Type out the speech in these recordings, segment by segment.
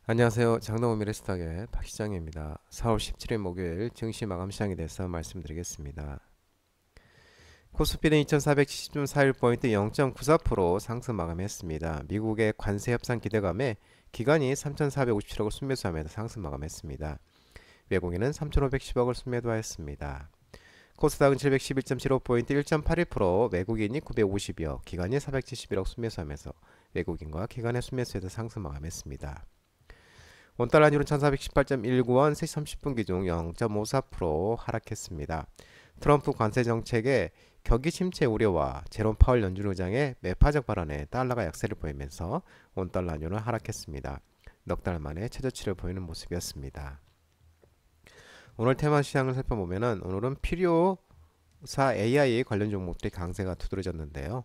안녕하세요. 장동호 미래스탁의 박시장입니다. 4월 17일 목요일 증시 마감 시장에 대해서 말씀드리겠습니다. 코스피는 2470.41포인트 0.94% 상승 마감했습니다. 미국의 관세 협상 기대감에 기관이 3457억을 순매수하면서 상승 마감했습니다. 외국인은 3510억을 순매도하였습니다. 코스닥은 711.75포인트 1.81%, 외국인이 950억, 기관이 471억 순매수하면서 외국인과 기관의 순매수에서 상승 마감했습니다. 원달러 환율은 1418.19원, 3시 30분 기준 0.54% 하락했습니다. 트럼프 관세 정책의 경기 침체 우려와 제롬 파월 연준 의장의 매파적 발언에 달러가 약세를 보이면서 원달러 환율은 하락했습니다. 넉 달 만에 최저치를 보이는 모습이었습니다. 오늘 테마 시장을 살펴보면은 오늘은 필요사 AI 관련 종목들이 강세가 두드러졌는데요.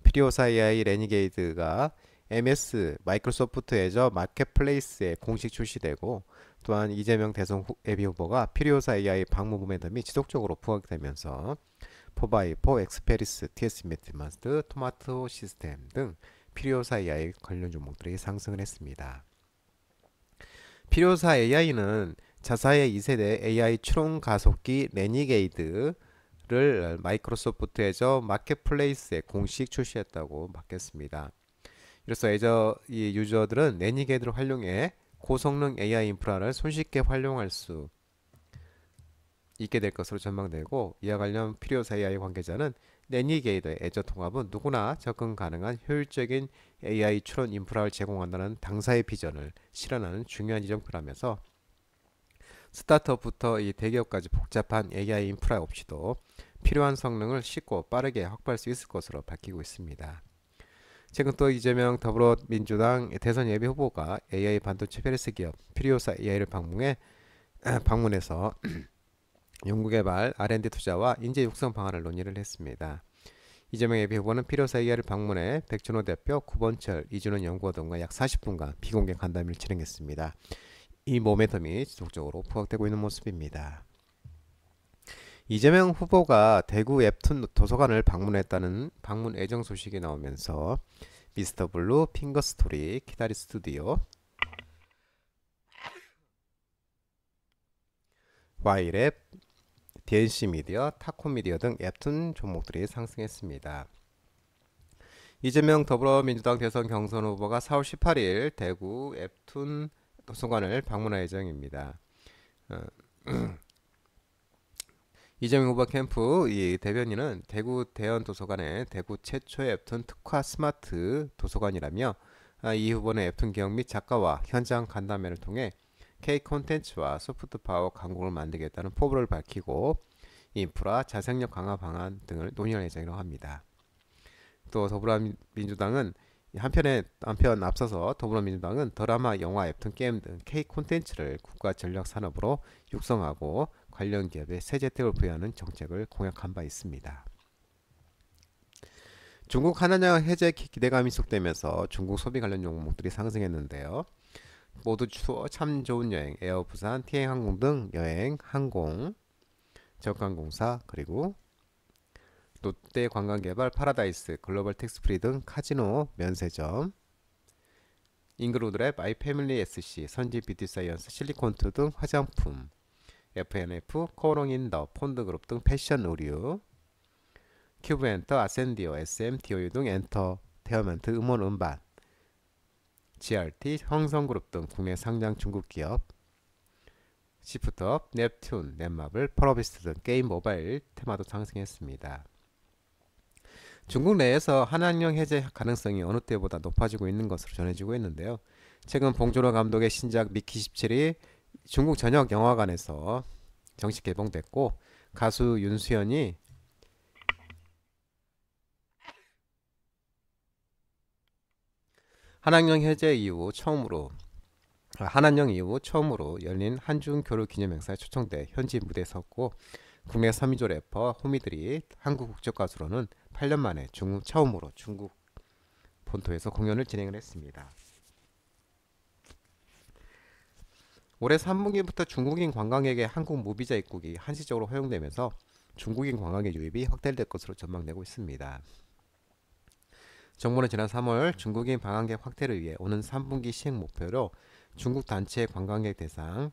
필요사 AI 레니게이드가 MS 마이크로소프트 애저 마켓플레이스에 공식 출시되고, 또한 이재명 대선 예비후보가 필요사 AI 방문 구매 및 지속적으로 부각되면서 포바이포, 엑스페리스, TS 매트마스, 토마토 시스템 등 필요사 AI 관련 종목들이 상승을 했습니다. 필요사 AI는 자사의 2세대 AI 추론 가속기 레니게이드를 마이크로소프트 애저 마켓플레이스에 공식 출시했다고 밝혔습니다. 이로써 애저 이 유저들은 레니게이드를 활용해 고성능 AI 인프라를 손쉽게 활용할 수 있게 될 것으로 전망되고, 이와 관련 필요사 AI 관계자는 레니게이드의 애저 통합은 누구나 접근 가능한 효율적인 AI 추론 인프라를 제공한다는 당사의 비전을 실현하는 중요한 이정표라면서 스타트업부터 이 대기업까지 복잡한 AI 인프라 없이도 필요한 성능을 쉽고 빠르게 확보할 수 있을 것으로 밝히고 있습니다. 최근 또 이재명 더불어민주당 대선 예비 후보가 AI 반도체 페레스 기업 필요사 AI를 방문해서 연구개발 R&D 투자와 인재 육성 방안을 논의를 했습니다. 이재명 예비 후보는 필요사 AI를 방문해 백준호 대표, 구본철, 이준원 연구원 등과 약 40분간 비공개 간담회를 진행했습니다. 이 모멘텀이 지속적으로 부각되고 있는 모습입니다. 이재명 후보가 대구 웹툰 도서관을 방문했다는 방문 애정 소식이 나오면서 미스터 블루, 핑거 스토리, 키다리 스튜디오, 와이랩, DNC 미디어, 타코 미디어 등 웹툰 종목들이 상승했습니다. 이재명 더불어민주당 대선 경선 후보가 4월 18일 대구 웹툰 도서관을 방문할 예정입니다. 이재명 후보 캠프 이 대변인은 대구 대연 도서관에 대구 최초의 웹툰 특화 스마트 도서관이라며, 이 후보는 웹툰 기억 및 작가와 현장 간담회를 통해 K 콘텐츠와 소프트 파워 강국을 만들겠다는 포부를 밝히고 인프라 자생력 강화 방안 등을 논의할 예정이라고 합니다. 또 더불어민주당은 한편 앞서서 더불어민주당은 드라마, 영화, 웹툰, 게임 등 K 콘텐츠를 국가 전략 산업으로 육성하고 관련 기업에 세제 혜택을 부여하는 정책을 공약한 바 있습니다. 중국 한한령 해제 기대감이 속되면서 중국 소비 관련 종목들이 상승했는데요. 모두 참 좋은 여행, 에어 부산, 티행항공 등 여행, 항공, 저가항공사, 그리고 롯데 관광개발, 파라다이스, 글로벌 텍스프리 등 카지노, 면세점, 잉그로드랩, 아이패밀리 SC, 선진 뷰티사이언스, 실리콘투 등 화장품, FNF, 코롱인더, 폰드그룹 등 패션 의류, 큐브엔터, 아센디오, SM, DOU 등 엔터테인먼트, 음원 음반, GRT, 형성그룹 등 국내 상장 중국 기업, 시프트업, 넵튠, 넷마블, 펄어비스트 등 게임 모바일 테마도 상승했습니다. 중국 내에서 한한령 해제 가능성이 어느 때보다 높아지고 있는 것으로 전해지고 있는데요. 최근 봉준호 감독의 신작 미키 17이 중국 전역 영화관에서 정식 개봉됐고, 가수 윤수연이 한한령 해제 이후 처음으로 한한령 이후 처음으로 열린 한중 교류 기념 행사에 초청돼 현지 무대에 섰고, 국내 3위조 래퍼 호미들이 한국 국적 가수로는 8년 만에 처음으로 중국 본토에서 공연을 진행을 했습니다. 올해 3분기부터 중국인 관광객의 한국 무비자 입국이 한시적으로 허용되면서 중국인 관광객 유입이 확대될 것으로 전망되고 있습니다. 정부는 지난 3월 중국인 관광객 확대를 위해 오는 3분기 시행 목표로 중국 단체 관광객 대상,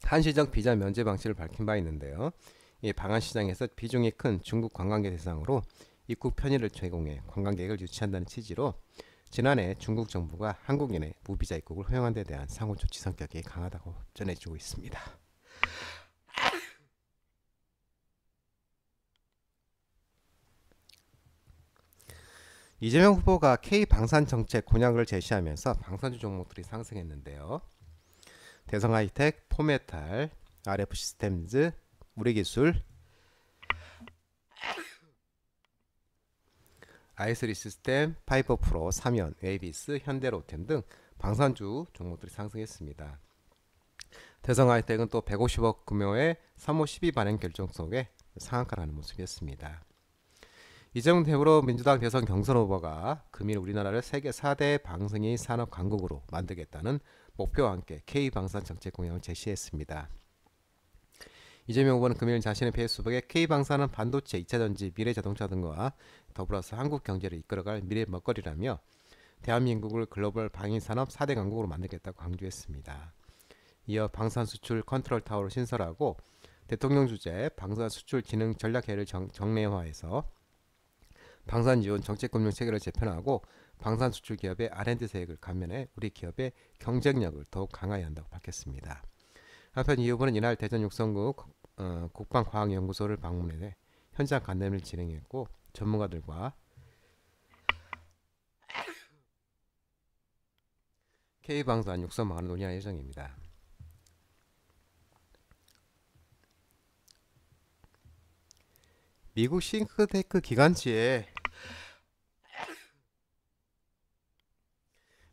한시적 비자 면제 방식을 밝힌 바 있는데요. 이 방한시장에서 비중이 큰 중국 관광객 대상으로 입국 편의를 제공해 관광객을 유치한다는 취지로 지난해 중국 정부가 한국인의 무비자 입국을 허용한 데 대한 상호 조치 성격이 강하다고 전해지고 있습니다. 이재명 후보가 K-방산 정책 공약을 제시하면서 방산주 종목들이 상승했는데요. 대성하이텍, 포메탈, RF시스템즈, 우리기술, 아이스리 시스템, 파이버프로, 삼연, 웨이비스, 현대로템 등 방산주 종목들이 상승했습니다. 대성하이텍은 또 150억 규모의 3호 12 발행 결정 속에 상한가라는 모습이었습니다. 이재명 더불어민주당 대선 경선 후보가 금일 우리나라를 세계 4대 방생의 산업 강국으로 만들겠다는 목표와 함께 K방산 정책 공약을 제시했습니다. 이재명 후보는 금일 자신의 페이스북에 K방산은 반도체, 2차전지, 미래자동차 등과 더불어서 한국 경제를 이끌어갈 미래 먹거리라며 대한민국을 글로벌 방위산업 4대 강국으로 만들겠다고 강조했습니다. 이어 방산 수출 컨트롤 타워를 신설하고 대통령 주재 방산 수출 진흥 전략회의를 정례화해서 방산 지원 정책금융 체계를 재편하고 방산 수출 기업의 R&D 세액을 감면해 우리 기업의 경쟁력을 더욱 강화해야 한다고 밝혔습니다. 한편 이 후보는 이날 대전 육성구 국방과학연구소를 방문해 현장 간담회를 진행했고 전문가들과 K방산 육성 방안을 논의할 예정입니다. 미국 싱크테크 기관지에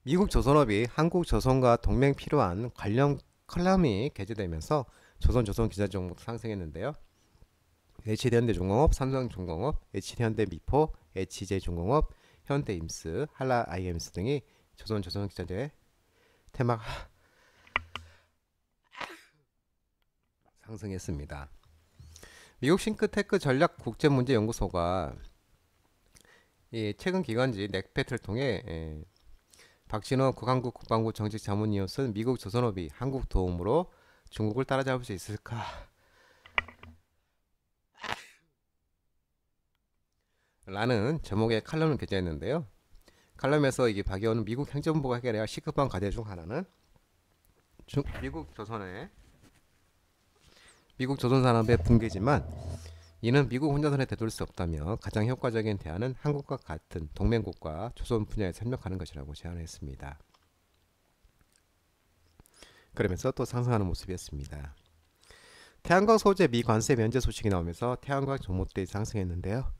미국 조선업이 한국조선과 동맹 필요한 관련 컬럼이 게재되면서 조선 기자 종목 상승했는데요. HD현대중공업, 삼성중공업, HD현대미포, HJ중공업, 현대임스, 한라IMS 등이 조선 기자재 테마 상승했습니다. 미국 싱크테크 전략 국제문제연구소가 최근 기관지 넥팻을 통해 박진호 국한국 국방부 정책자문위원은 미국 조선업이 한국 도움으로 중국을 따라잡을 수 있을까? 라는 제목의 칼럼을 게재했는데요. 칼럼에서 이게 박여원은 미국 행정부가 해결해야 할 시급한 과제 중 하나는 미국 조선산업의 붕괴지만 이는 미국 혼자서는 되돌릴 수 없다며 가장 효과적인 대안은 한국과 같은 동맹국가 조선 분야에 협력하는 것이라고 제안했습니다. 그러면서 또 상승하는 모습이었습니다. 태양광 소재 미 관세 면제 소식이 나오면서 태양광 종목들이 상승했는데요.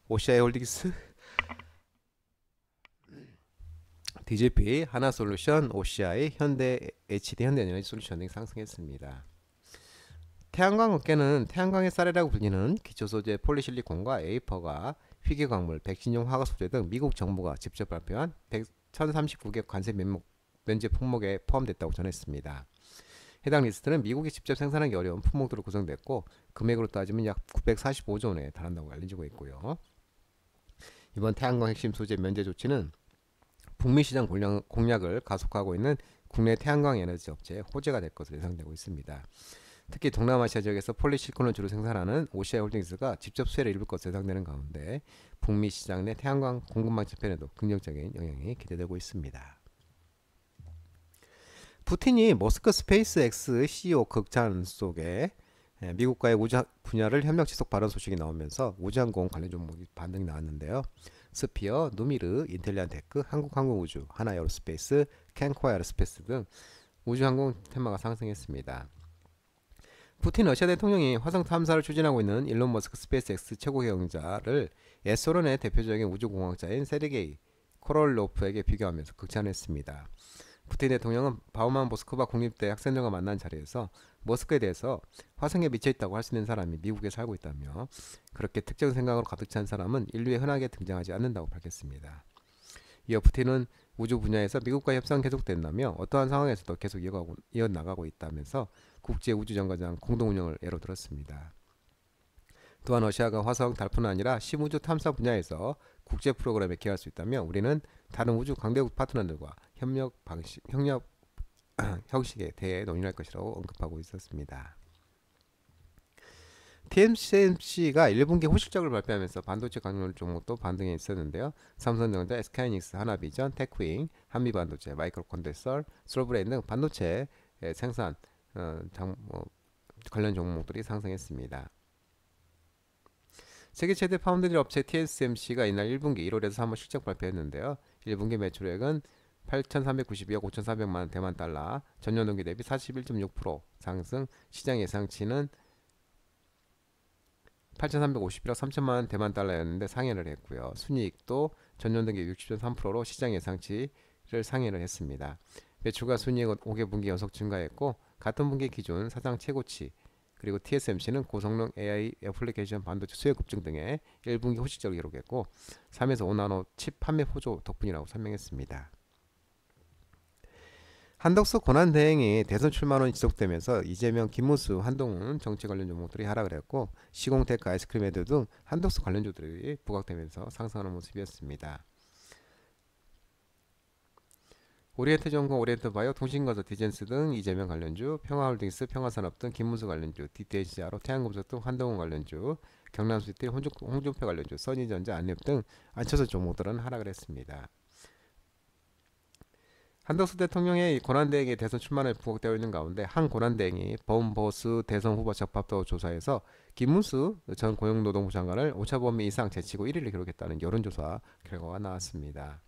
OCI 홀딩스, DGP, 하나솔루션, OCI, 현대, HD 현대에너지 솔루션 등이 상승했습니다. 태양광 업계는 태양광의 쌀이라고 불리는 기초소재 폴리실리콘과 에이퍼가 희귀광물, 백신용 화학소재 등 미국 정부가 직접 발표한 1039개 관세 면제 품목에 포함됐다고 전했습니다. 해당 리스트는 미국이 직접 생산하기 어려운 품목들로 구성됐고 금액으로 따지면 약 945조 원에 달한다고 알려지고 있고요. 이번 태양광 핵심 소재 면제 조치는 북미 시장 공략을 가속화하고 있는 국내 태양광 에너지 업체에 호재가 될 것으로 예상되고 있습니다. 특히 동남아시아 지역에서 폴리실리콘을 주로 생산하는 OCI 홀딩스가 직접 수혜를 입을 것으로 예상되는 가운데 북미 시장 내 태양광 공급망 재편에도 긍정적인 영향이 기대되고 있습니다. 푸틴이 머스크 스페이스X CEO 극찬 속에 미국과의 우주 분야를 협력 지속 발언 소식이 나오면서 우주항공 관련 종목이 반등이 나왔는데요. 스피어, 누미르, 인텔리안테크, 한국항공우주, 하나에어로스페이스, 캔코 에어로스페이스 등 우주항공 테마가 상승했습니다. 푸틴 러시아 대통령이 화성 탐사를 추진하고 있는 일론 머스크 스페이스X 최고 경영자를 옛소련의 대표적인 우주공학자인 세르게이 코롤로프에게 비교하면서 극찬했습니다. 푸틴 대통령은 바우만 모스크바 국립대 학생들과 만난 자리에서 머스크에 대해서 화성에 미쳐있다고 할 수 있는 사람이 미국에 살고 있다며 그렇게 특정 생각으로 가득 찬 사람은 인류에 흔하게 등장하지 않는다고 밝혔습니다. 이어 푸틴은 우주 분야에서 미국과 협상 계속된다며 어떠한 상황에서도 계속 이어나가고 있다면서 국제우주정거장 공동운영을 예로 들었습니다. 또한 러시아가 화성, 달뿐 아니라 심우주 탐사 분야에서 국제 프로그램에 기여할 수 있다면 우리는 다른 우주 강대국 파트너들과 협력 형식에 대해 논의할 것이라고 언급하고 있었습니다. TSMC가 1분기 호실적을 발표하면서 반도체 관련 종목도 반등해 있었는데요. 삼성전자, SK하이닉스, 하나비전, 테크윙, 한미반도체, 마이크로컨덴서, 솔브레인 등 반도체 생산 관련 종목들이 상승했습니다. 세계 최대 파운드리 업체 TSMC가 이날 1분기 1월에서 3월 실적 발표했는데요. 1분기 매출액은 8,392억 5,400만 대만 달러, 전년 동기 대비 41.6% 상승, 시장 예상치는 8,351억 3천만 대만 달러였는데 상회를 했고요. 순이익도 전년 동기 60.3%로 시장 예상치를 상회를 했습니다. 매출과 순이익은 5개분기 연속 증가했고 같은 분기 기준 사상 최고치, 그리고 TSMC는 고성능 AI 애플리케이션 반도체 수요 급증 등의 1분기 호실적을 기록했고 3에서 5나노 칩 판매 호조 덕분이라고 설명했습니다. 한덕수 권한대행이 대선 출마론이 지속되면서 이재명, 김문수, 한동훈 정치 관련 종목들이 하락을 했고 시공테크, 아이스크림헤드 등 한덕수 관련주들이 부각되면서 상승하는 모습이었습니다. 오리엔트전공, 오리엔트바이오, 통신건설, 디젠스 등 이재명 관련주, 평화홀딩스, 평화산업 등 김문수 관련주, DTH자로, 태양금속 등 한동훈 관련주, 경남시티, 홍준표 관련주, 써니전자, 안랩 등 안철수 종목들은 하락을 했습니다. 한덕수 대통령의 권한대행이 대선 출마를 부각되어 있는 가운데 한 권한대행이 범보수 대선 후보 적합도 조사에서 김문수 전 고용노동부 장관을 오차범위 이상 제치고 1위를 기록했다는 여론조사 결과가 나왔습니다.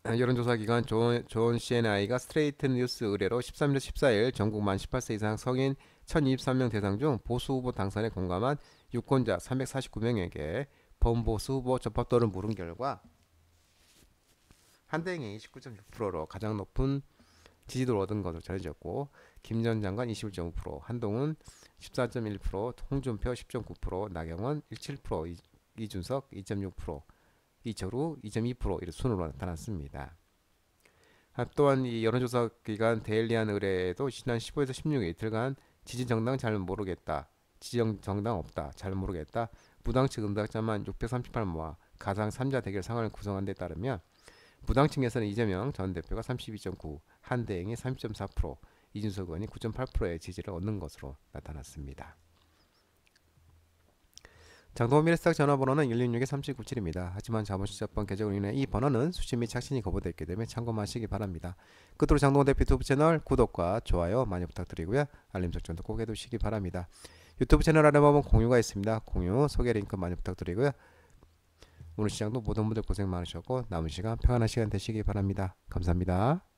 여론조사 기관 존 CNI가 스트레이트 뉴스 의뢰로 13일 14일 전국 만 18세 이상 성인 1023명 대상 중 보수 후보 당선에 공감한 유권자 349명에게 범보수 후보 접합도를 물은 결과 한대행이 29.6%로 가장 높은 지지도를 얻은 것으로 전해졌고 김 전 장관 21.5%, 한동훈 14.1%, 홍준표 10.9%, 나경원 17%, 이준석 2.6%, 이철우 2.2% 이런 순으로 나타났습니다. 또한 이 여론조사 기관 데일리안 의뢰에도 지난 15에서 16일 이틀간 지지정당 잘 모르겠다, 지지정당 없다, 잘 모르겠다, 무당측 응답자만 638모아 가상 3자 대결 상황을 구성한 데 따르면 무당층에서는 이재명 전 대표가 32.9, 한대행이 30.4%, 이준석 의원이 9.8%의 지지를 얻는 것으로 나타났습니다. 장동민의 전화번호는 166-3797입니다. 하지만 자본시장법 개정으로 인해 이 번호는 수신 및 착신이 거부됐기 때문에 참고하시기 바랍니다. 끝으로 장동건 대표 유튜브 채널 구독과 좋아요 많이 부탁드리고요. 알림 설정도 꼭 해두시기 바랍니다. 유튜브 채널 아래 보면 공유가 있습니다. 공유, 소개 링크 많이 부탁드리고요. 오늘 시장도 모든 분들 고생 많으셨고 남은 시간 평안한 시간 되시기 바랍니다. 감사합니다.